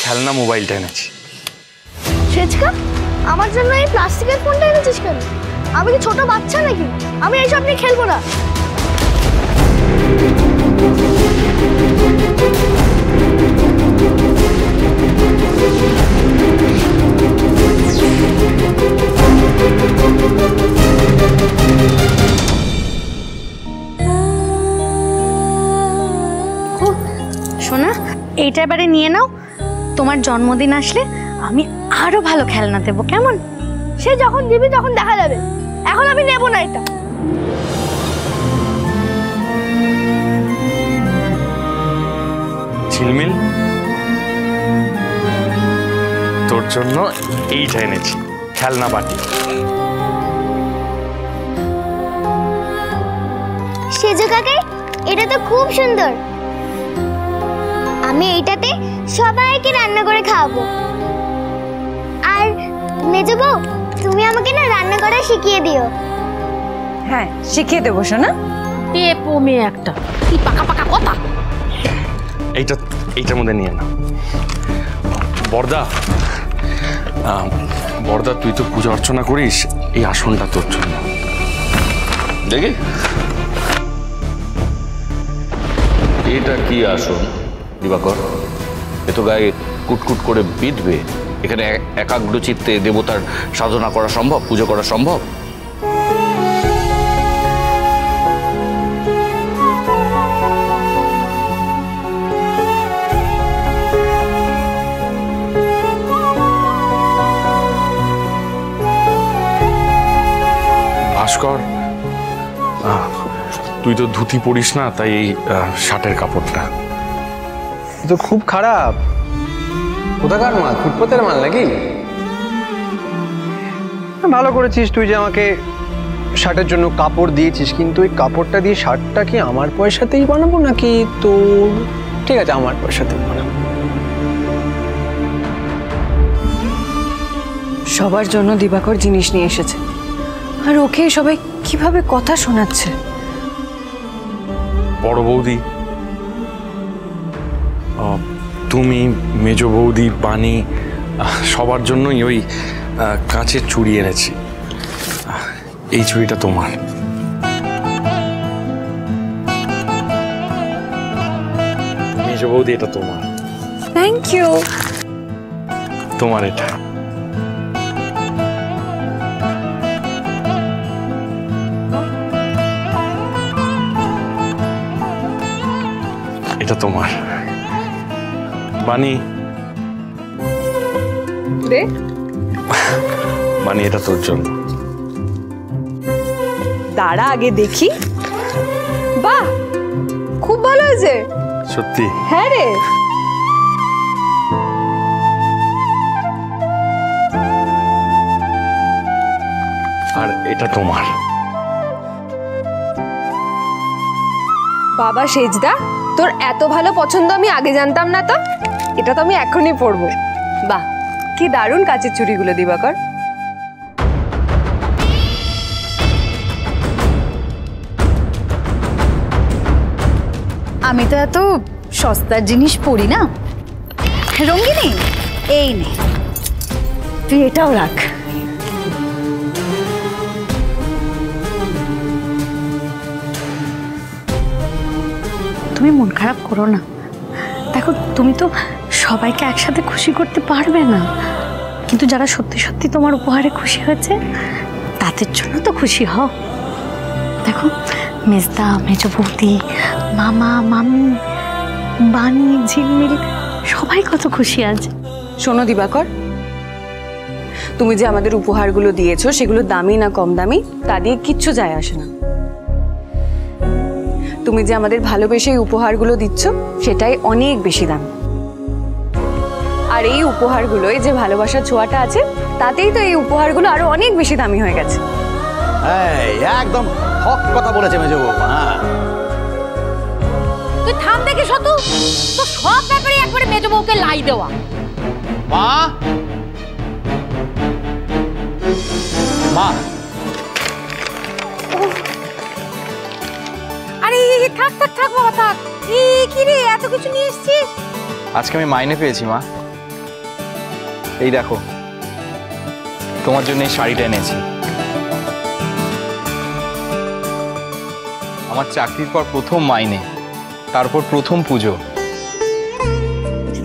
খেলনা মোবাইলটা এনেছি। সেজকা, আমার জন্য এই প্লাস্টিকের ফোনটা এনেছিস কেন? আমি কি ছোট বাচ্চা নাকি? আমি এইসব নিয়ে খেলবো না। সোনা, এইটা এবারে নিয়ে নাও। তোমার জন্মদিন আসলে আমি আরো ভালো খেলনা দেবো, কেমন? সে যখন দিবি তখন দেখা যাবে, এখন আমি নেব না এটা। ঝিলমিল, তোর জন্য এইটা এনেছি, খেলনা বাটি। সেজো কাকাই, এটা তো খুব সুন্দর। আমি এইটাতে সবাইকে রান্না করে খাওয়াবো। আর মেজো বউ, তুমি আমাকে না রান্না করা শিখিয়ে দিও। হ্যাঁ, শিখিয়ে দেবো সোনা। টেপো মেয়ে একটা, কি পাকা পাকা কথা। এইটার মধ্যে নিয়ে নাও। বর্দা, বর্দা তুই তো পূজা অর্চনা করিস, এই আসনটা তোর জন্য। দেখি এটা কি আসন দিবাকর? এ তো গায়ে কুটকুট করে বিঁধবে। এখানে একাগ্র চিত্তে দেবতার সাধনা করা সম্ভব, পুজো করা সম্ভব? ভাস্কর, তুই তো ধুতি পরিস না, তাই এই শার্টের কাপড়টা তো খুব খারাপ। কোথাকার মাল? ফুটপাতের মাল নাকি? ভালো করেছিস তুই যে আমাকে শার্টের জন্য কাপড় দিয়েছিস, কিন্তু ওই কাপড়টা দিয়ে শার্টটা কি আমার পয়সাতেই বানাবো নাকি তোর? ঠিক আছে, আমার পয়সাতেই বানাবো। সবার জন্য দিবাকর জিনিস নিয়ে এসেছে, আর ওকে সবাই কিভাবে কথা শোনাচ্ছে। বড় বৌদি, তুমি, মেজ বৌদি, বানি, সবার জন্যই ওই কাঁচের চুড়ি এনেছি। এই চুড়িটা তোমার। মেজ বৌদি, এটা তোমার। Thank you. তোমার এটা। এটা তোমার। বানি, দে। বানি, এটা তোর জন্য। দাঁড়া আগে দেখি। বাহ, খুব ভালো হয়েছে। সত্যি? হ্যাঁ রে। আর এটা তোমার। বাবা সেজদা, তোর এত ভালো পছন্দ আমি আগে জানতাম না তো। এটা তো আমি এখনই পরবো। বাহ, কি দারুণ কাচের চুড়িগুলো দিবাকর। আমি তো এত সস্তার জিনিস পরি না। রঙ্গিনী, এই নে, তুই এটাও রাখ। তুমি মন খারাপ করো না। দেখো, তুমি তো সবাইকে একসাথে খুশি করতে পারবে না, কিন্তু যারা সত্যি সত্যি তোমার উপহারে খুশি হয়েছে তাদের জন্য তো খুশি হও। দেখো, মেজদা, মেজ বৌদি, মামা, মামি, বানি, ঝিলমিল, সবাই কত খুশি আছে। শোনো দিবাকর, তুমি যে আমাদের উপহারগুলো দিয়েছো সেগুলো দামি না কম দামি তা দিয়ে কিচ্ছু যায় আসে না। তুমি যে আমাদের ভালোবেসে এই উপহারগুলো দিচ্ছ সেটাই অনেক বেশি দাম। আর এই উপহারগুলোয় যে ভালোবাসার ছোঁয়াটা আছে তাতেই তো এই উপহারগুলো আরো অনেক বেশি দামি হয়ে গেছে। একদম হক কথা বলেছে মেজো বউ। হ্যাঁ, তুই থাম দেখে শতু, তো সব ব্যাপারে একবারে মেজ বউকে লাই দেওয়া। মা, মা, আরে থাক থাক থাক বাবা থাক। কি রে, এত কিছু নিয়ে এসেছিস? আজকে আমি মাইনে পেয়েছি মা। এই দেখো, তোমার জন্য এই শাড়িটা এনেছি। আমার চাকরির পর প্রথম মাইনে, তারপর প্রথম পুজো।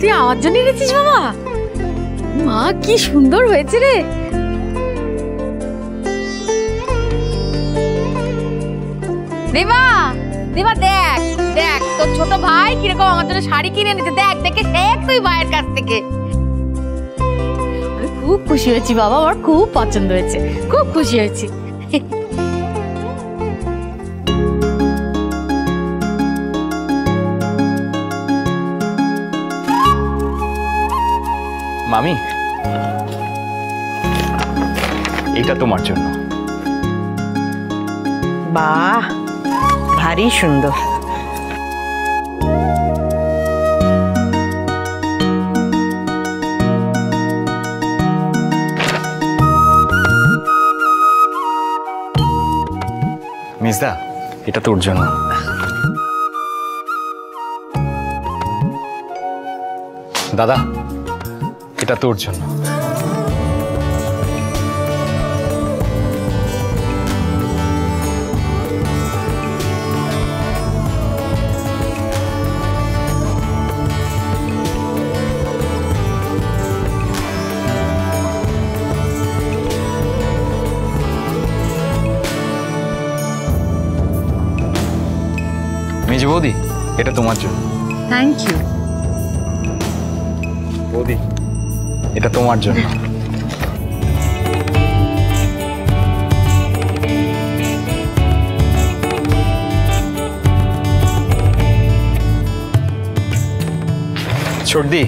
তুই আমার জন্য এনেছিস বাবা? মা কি সুন্দর হয়েছে রে। দেবা, দেবা দেখ দেখ তোর ছোট ভাই কিরকম আমার জন্য শাড়ি কিনে এনেছে। দেখ দেখে শেখ তুই ভাইয়ের কাছ থেকে। আমি খুব খুশি হয়েছি বাবা, আমার খুব পছন্দ হয়েছে, খুব খুশি হয়েছি। মামি, এটা তোমার জন্য। বাহ, ভারী সুন্দর। মিসদা, এটা তোর জন্য। দাদা, এটা তোর জন্য। মেজ বৌদি, এটা তোমার জন্য। Thank you. বৌদি, এটা তোমার জন্য। ছোটদি,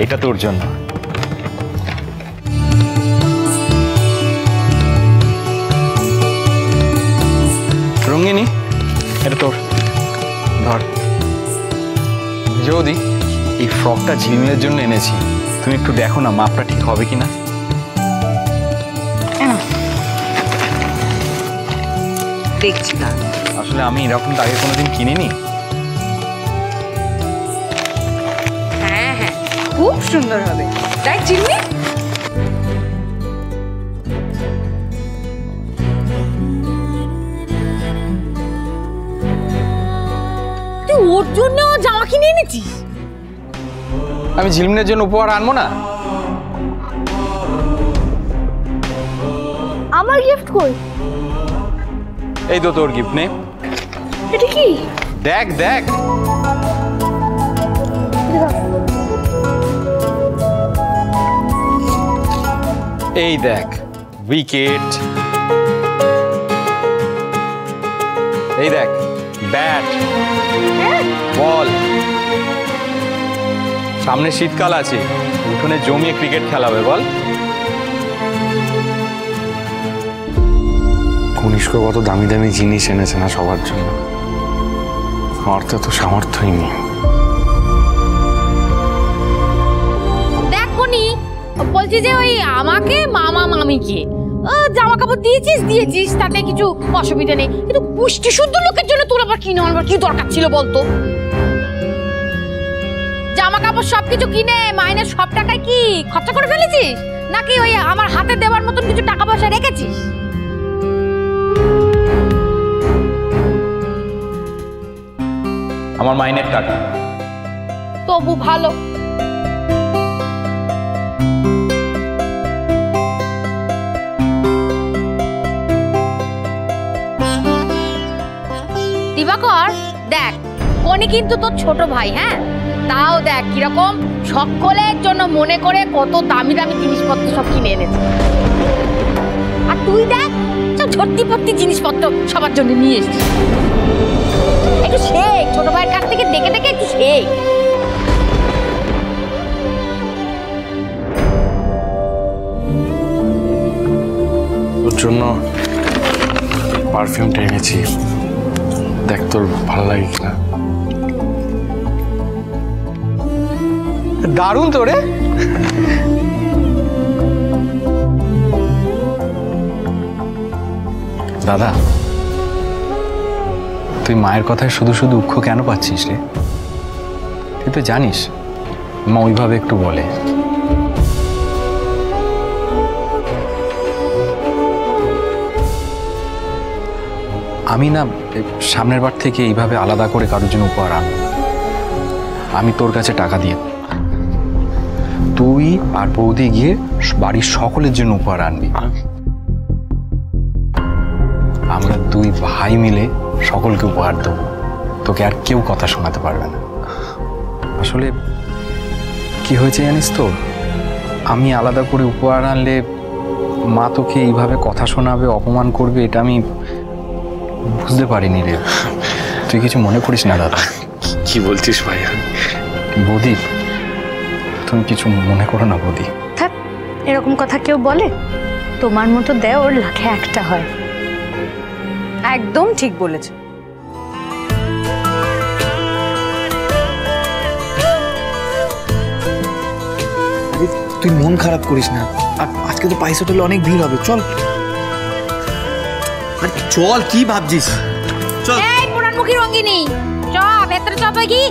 এটা তোর জন্য। রঙিনী, এটা তোর, ধর। যদি এই ফ্রকটা ঝিলমিলের জন্য এনেছি, তুমি একটু দেখো না মাপটা ঠিক হবে কিনা। দেখছি না, আসলে আমি এরকমটা আগে কোনোদিন কিনিনি। হ্যাঁ হ্যাঁ, খুব সুন্দর হবে, তাই চিনবি। তুই ওর জন্য জামা কিনে এনেছিস? আমি ঝিলমিলের জন্য উপহার আনবো না? আমার গিফট কই? এই তো তোর গিফট, নে। এটা কি? দেখ দেখ, এই দেখ, উইকেট। এই দেখ, ব্যাট, বল। সামনে শীতকাল আছে, উঠোনে জমিয়ে ক্রিকেট খেলা হবে, বল। কনিষ্ক কত দামি দামি জিনিস এনেছে না সবার জন্য, আমার তো এত সামর্থ্যই নেই। দেখ কোনি, বলছি যে ওই আমাকে মামা মামিকে জামা কাপড় দিয়েছিস, তাতে কিছু অসুবিধা নেই, কিন্তু পুষ্টি শুদ্ধ লোকের জন্য তোর আবার কিনে আনবার কি দরকার ছিল বলতো? জামা কাপড় সবকিছু কিনে মাইনের সব টাকায় কি খরচা করে ফেলেছিস, নাকি ওই আমার হাতে দেওয়ার মতন কিছু টাকা পয়সা রেখেছিস? আমার মাইনের টাকা। তবু ভালো। দিবাকর, দেখ কোনি কিন্তু তোর ছোট ভাই, হ্যাঁ, তাও দেখ কিরকম সকলের জন্য মনে করে কত দামি দামি জিনিসপত্র সব কিনে এনেছে। আর তুই দেখ সব ঝট্টিপট্টি জিনিসপত্র সবার জন্য নিয়ে এসেছিস। একটু শেখ, ছোট ভাইয়ের কাছ থেকে দেখে দেখে একটু শেখ। ওর জন্য পারফিউমটা এনেছি, দেখ তোর ভালো লাগে কিনা। দারুণ তো রে। দাদা, তুই মায়ের কথায় শুধু শুধু দুঃখ কেন পাচ্ছিস রে? তুই তো জানিস মা ওইভাবে একটু বলে। আমি না সামনের বার থেকে এইভাবে আলাদা করে কারোর জন্য উপহার আনব। আমি তোর কাছে টাকা দিয়ে তুই আর বৌদি গিয়ে বাড়ির সকলের জন্য উপহার আনবি। আমরা দুই ভাই মিলে সকলকে উপহার দেবো, তোকে আর কেউ কথা শোনাতে পারবে না। আসলে কি হয়েছে জানিস তো, আমি আলাদা করে উপহার আনলে মা তোকে এইভাবে কথা শোনাবে, অপমান করবে, এটা আমি বুঝতে পারিনি রে। তুই কিছু মনে করিস না দাদা। কি বলছিস ভাই? বৌদি তুমি কিছু মনে করো না বৌদি। থাক, এরকম কথা কেউ বলে? তোমার মতো দেয় ওর লাখে একটা হয়। একদম ঠিক বলেছ। তুই মন খারাপ করিস না, আর আজকে তো পাইস হোটেলে অনেক ভিড় হবে, চল। আরে চল, কি ভাবছিস? চল। এই পুরানমুখী রঙ্গিনী, চ ভেতরে চ তুই কি?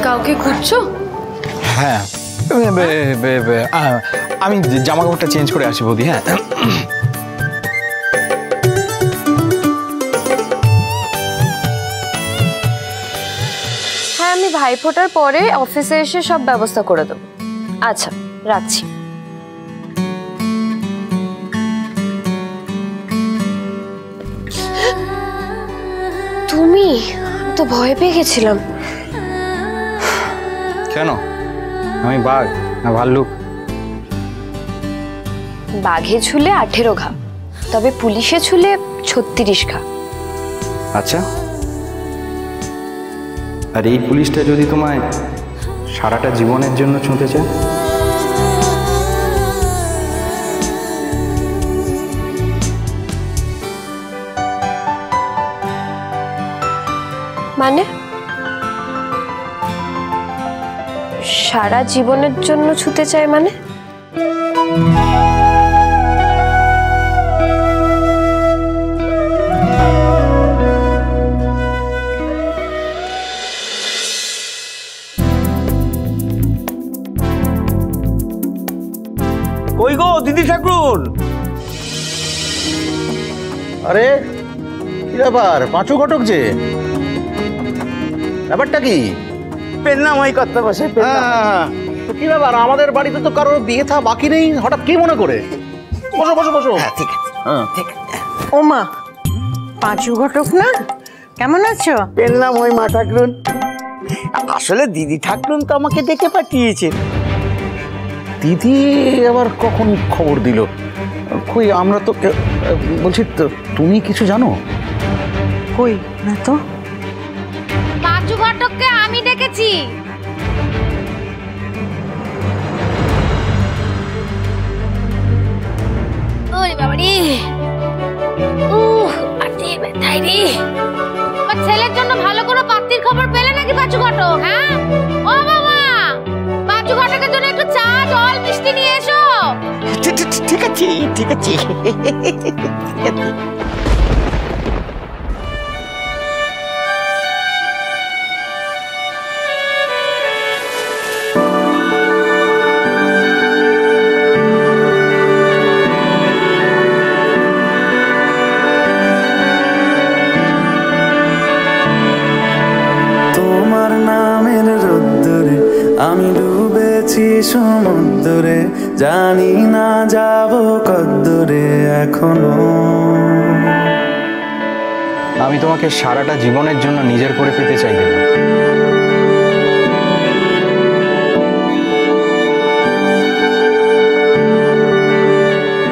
কাউকে খুঁজছো? হ্যাঁ, আমি জামা কাপড়টা চেঞ্জ করে আসি বৌদি। হ্যাঁ হ্যাঁ, আমি ভাইফোঁটার পরে অফিসে এসে সব ব্যবস্থা করে দেবো। আচ্ছা, রাখছি। তুমি? আমি তো ভয় পেয়ে গেছিলাম। কেন? আমি বাঘ না ভাল্লুক? বাঘে ছুলে 18 ঘা, তবে পুলিশে ছুলে 36 ঘা। আচ্ছা, আর এই পুলিশটা যদি তোমায় সারাটা জীবনের জন্য ছুঁতে চায়? মানে সারা জীবনের জন্য ছুতে চায় মানে? কই গো দিদি ঠাকুর? আরে কি ব্যাপার, পাঁচু ঘটক যে, ব্যাপারটা কি? পেন্নাম ওই কথা বসে। তো কি ব্যাপার, আমাদের বাড়িতে তো কারোর বিয়ে থা বাকি নেই, হঠাৎ কি মনে করে? বসো বসো বসো। হ্যাঁ ঠিক আছে, হ্যাঁ ঠিক আছে। ও মা, পাঁচু ঘটক না, কেমন আছো? পেলাম ওই মা ঠাকুরুন। আসলে দিদি ঠাকুরুন তো আমাকে ডেকে পাঠিয়েছে। দিদি আবার কখন খবর দিল? কই আমরা তো বলছি, তুমি কিছু জানো? কই না তো। পাঁচু ঘটককে আমি ডেকেছি। ওরে বাবা রে, আরে ব্যথাই রে। আমার ছেলের জন্য ভালো কোনো পাত্রীর খবর পেলে নাকি পাঁচু ঘটক? হ্যাঁ ও বাবা, পাঁচু ঘটকের জন্য একটু চা জল মিষ্টি নিয়ে এসো। ঠিক আছে ঠিক আছে। তোমার নামের রোদ্দুরে আমি ডুবেছি সমুদ্রে, জানি না যাব কদ্দুরে এখনো। আমি তোমাকে সারাটা জীবনের জন্য নিজের করে পেতে চাই দেবো।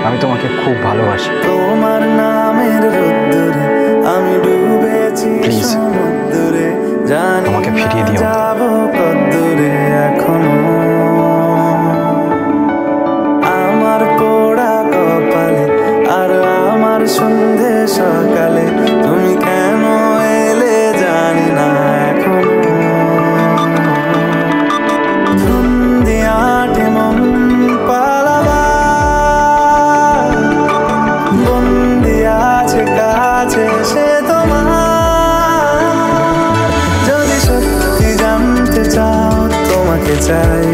আমি তোমাকে খুব ভালোবাসি। তোমার নামের রোদ্দুরে আমি ডুবেছি সমুদ্রে, জানি আমাকে ফিরিয়ে দিও। যাব কদ্দুরে এখনো। চাই,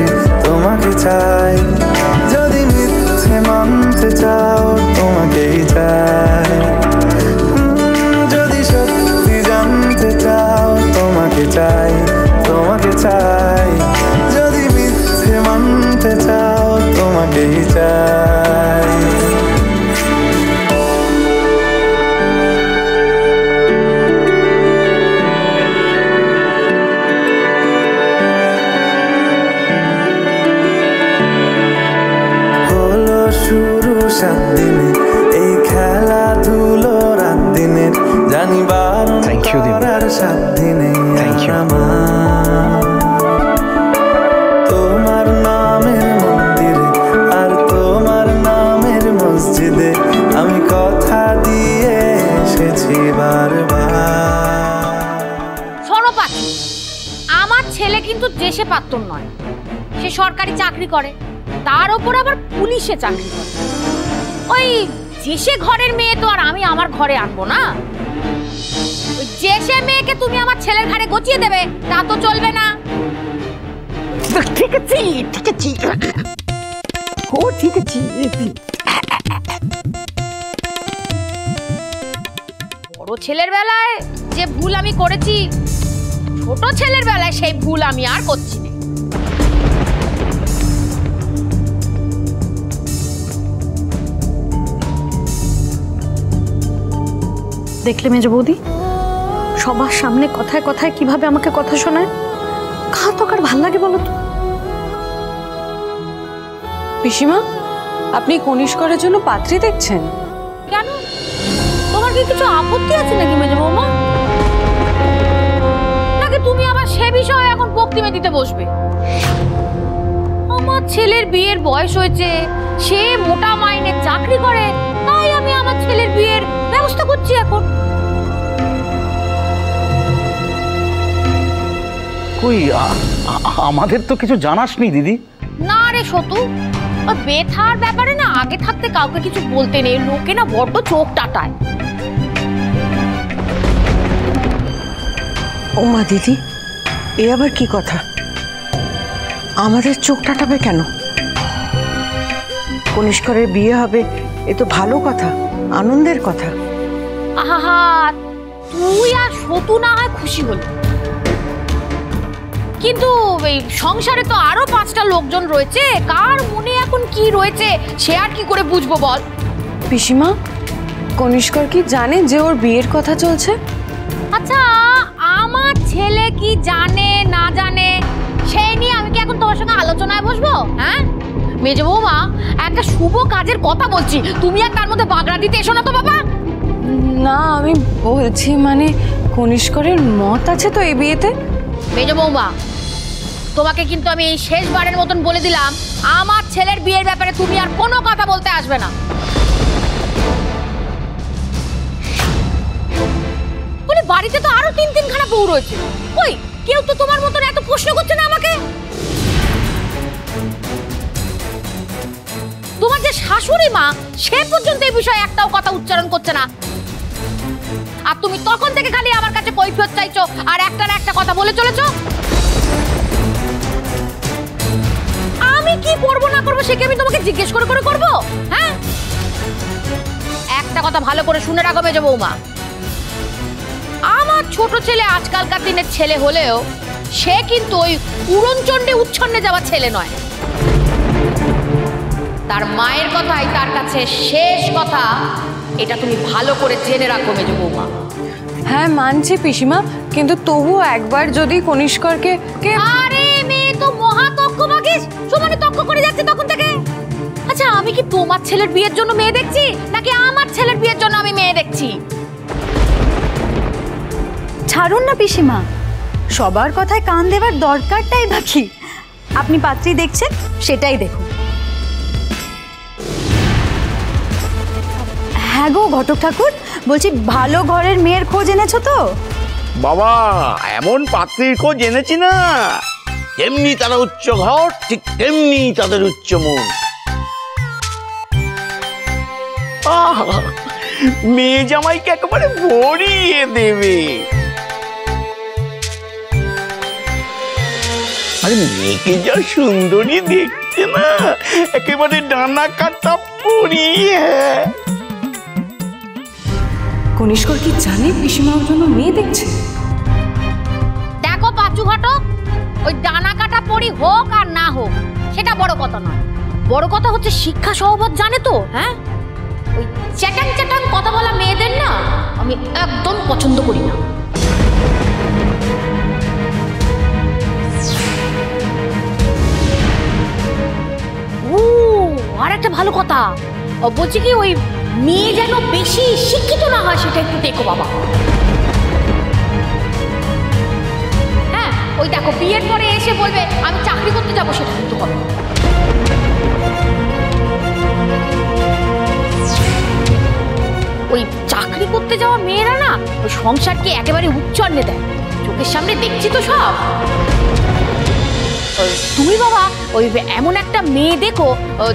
তোমাকে চাই। যদি মিথ্যে মানতে চাও তোমাকেই চাই, যদি সত্যি জানতে চাও তোমাকে চাই, তোমাকে চাই। যদি মিথ্যে মানতে চাও তোমাকেই চাই। শুরু 7 দিনে এই খেলাধুলো রাত দিনে, জানি বারণ করার 7 দিনে তোমার নামের মন্দিরে আর তোমার নামের মসজিদে আমি কথা দিয়ে এসেছি বারবার। শোনো পাখি, আমার ছেলে কিন্তু দেশে পাত্র নয়, সে সরকারি চাকরি করে, তার উপর আবার পুলিশে চাকরি করে। ওই জেসে ঘরের মেয়ে তো আর আমি আমার ঘরে আনবো না। ওই জেসে মেয়েকে তুমি আমার ছেলের ঘাড়ে গচিয়ে দেবে তা তো চলবে না। ঠিক আছে, ঠিক আছে, ও ঠিক আছে। বড় ছেলের বেলায় যে ভুল আমি করেছি, ছোট ছেলের বেলায় সেই ভুল আমি আর করছি না। দেখলে মেজ বৌদি, সবার সামনে কথায় কথায় কিভাবে আমাকে কথা শোনায়। কার তো কার ভাল লাগে বলো তো? পিসিমা, আপনি কনিষ্করের জন্য পাত্রী দেখছেন কেন? তোমার কি কিছু আপত্তি আছে নাকি মেজ বৌমা? নাকি তুমি আবার সে বিষয়ে এখন বক্তৃতা দিতে বসবে? আমার ছেলের বিয়ের বয়স হয়েছে, সে মোটা মাইনে চাকরি করে, তাই আমি আমার ছেলের বিয়ের ব্যবস্থা করছি এখন। কই আমাদের তো কিছু জানাসনি দিদি। না রে সতু, বেথার ব্যাপারে না আগে থাকতে কাউকে কিছু বলতে নেই, লোকে না বড্ড চোখ টাটায়। ও মা দিদি, এ আবার কি কথা? আমাদের চোখ টাটাবে কেন? কনিষ্করের বিয়ে হবে, এ তো ভালো কথা, আনন্দের কথা। আহা, তুই আর সতু না হয় খুশি হল, কিন্তু এই সংসারে তো আরো 5টা লোকজন রয়েছে, কার মনে এখন কি রয়েছে সে আর কি করে বুঝবো বল? পিসিমা, কনিষ্কর কি জানে যে ওর বিয়ের কথা চলছে? আচ্ছা, আমার ছেলে কি জানে না জানে সেই নিয়ে আমি কি এখন তোমার সঙ্গে আলোচনায় বসবো? হ্যাঁ মেজ বৌমা, একটা শুভ কাজের কথা বলছি, তুমি আর তার মধ্যে বাগড়া দিতে এসো না তো বাবা। না, আমি বলছি মানে কনিষ্করের মত আছে তো এই বিয়েতে। মেজ বৌমা, তোমাকে কিন্তু আমি এই শেষবারের মতন বলে দিলাম, আমার ছেলের বিয়ের ব্যাপারে তুমি আর কোনো কথা বলতে আসবে না। বলে বাড়িতে তো আরো 3-3খানা বউ রয়েছে, কই কেউ তো তোমার মতন এত প্রশ্ন করছে না আমাকে। তোমার যে শাশুড়ি মা, সে পর্যন্ত এই বিষয়ে একটাও কথা উচ্চারণ করছে না, আর তুমি তখন থেকে খালি আমার কাছে কৈফিয়ত চাইছো আর একটার একটা কথা বলে চলেছো। আমি কি করবো না করবো সে কি আমি তোমাকে জিজ্ঞেস করে করে করবো? হ্যাঁ, একটা কথা ভালো করে শুনে রাখো মেজ বৌমা, আমার ছোট ছেলে আজকালকার দিনের ছেলে হলেও সে কিন্তু ওই উড়নচণ্ডী উচ্ছন্নে যাওয়া ছেলে নয়। তার মায়ের কথাই তার কাছে শেষ কথা, এটা তুমি ভালো করে জেনে রাখো মেজ বৌমা। হ্যাঁ মানছি পিসিমা, কিন্তু তবুও একবার যদি কনিষ্করকে। আরে মেয়ে তো মহা তক্ক মাগিস, সমানে তক্ক করে যাচ্ছে তখন থেকে। আচ্ছা, আমি কি তোমার ছেলের বিয়ের জন্য মেয়ে দেখছি নাকি আমার ছেলের বিয়ের জন্য আমি মেয়ে দেখছি? ছাড়ুন না পিসিমা, সবার কথায় কান দেওয়ার দরকারটাই বাকি। আপনি পাত্রী দেখছেন, সেটাই দেখুন। হ্যাঁ গো ঘটক ঠাকুর, বলছি ভালো ঘরের মেয়ের খোঁজ এনেছো তো? বাবা, এমন পাত্রীর খোঁজ এনেছি না, যেমনি তারা উচ্চ ঘর ঠিক তেমনি তাদের উচ্চ মন। মেয়ে জামাইকে একেবারে ভরিয়ে দেবে। আরে আমার মেয়েকে যা সুন্দরী দেখতে না, একেবারে ডানা কাটা পরি। কনিষ্কর কি জানে পিসিমা ওর জন্য মেয়ে দেখছে? দেখো পাঁচু ঘটক, ওই ডানা কাটা পরি হোক আর না হোক সেটা বড় কথা নয়। বড় কথা হচ্ছে শিক্ষা সহবত জানে তো। হ্যাঁ, ওই চ্যাটাং চ্যাটাং কথা বলা মেয়েদের না আমি একদম পছন্দ করি না। ও আর একটা ভালো কথা বলছি কি, ওই মেয়ে যেন বেশি শিক্ষিত না হয় সেটা একটু দেখো বাবা। হ্যাঁ, ওই দেখো বিয়ের পরে এসে বলবে আমি চাকরি করতে যাবো, সেটা কিন্তু হবে। ওই চাকরি করতে যাওয়া মেয়েরা না ওই সংসারকে একেবারে উচ্চন্নে দেয়, চোখের সামনে দেখছি তো সব। তুমি বাবা ওই এমন একটা মেয়ে দেখো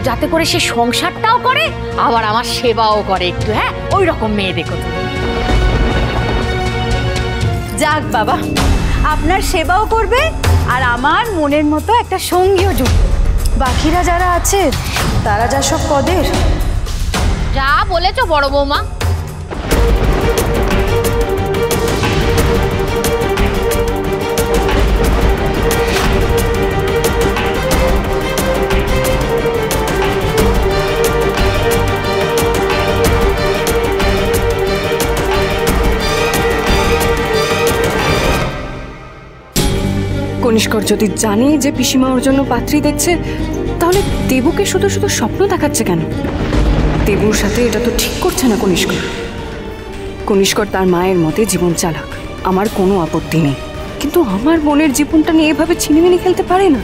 যাতে করে সে সংসারটাও করে আবার আমার সেবাও করে একটু। হ্যাঁ, ওই রকম মেয়ে দেখো তুমি। যাক বাবা, আপনার সেবাও করবে আর আমার মনের মতো একটা সঙ্গীও জুটবে। বাকিরা যারা আছে তারা যা সব পদের। যা বলেছো বড় বৌমা। কনিষ্কর যদি জানে যে পিসিমা ওর জন্য পাত্রী দেখছে, তাহলে দেবুকে শুধু শুধু স্বপ্ন দেখাচ্ছে কেন? দেবুর সাথে এটা তো ঠিক করছে না কনিষ্কর। কনিষ্কর তার মায়ের মতে জীবন চালাক, আমার কোনো আপত্তি নেই, কিন্তু আমার বোনের জীবনটা নিয়ে এভাবে ছিনিমিনি খেলতে পারে না।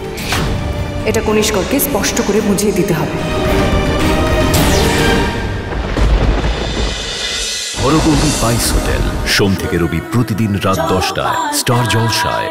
এটা কনিষ্করকে স্পষ্ট করে বুঝিয়ে দিতে হবে। হরগৌরী স্পাইস হোটেল, সোম থেকে রবি প্রতিদিন রাত 10টায় স্টার জলসায়।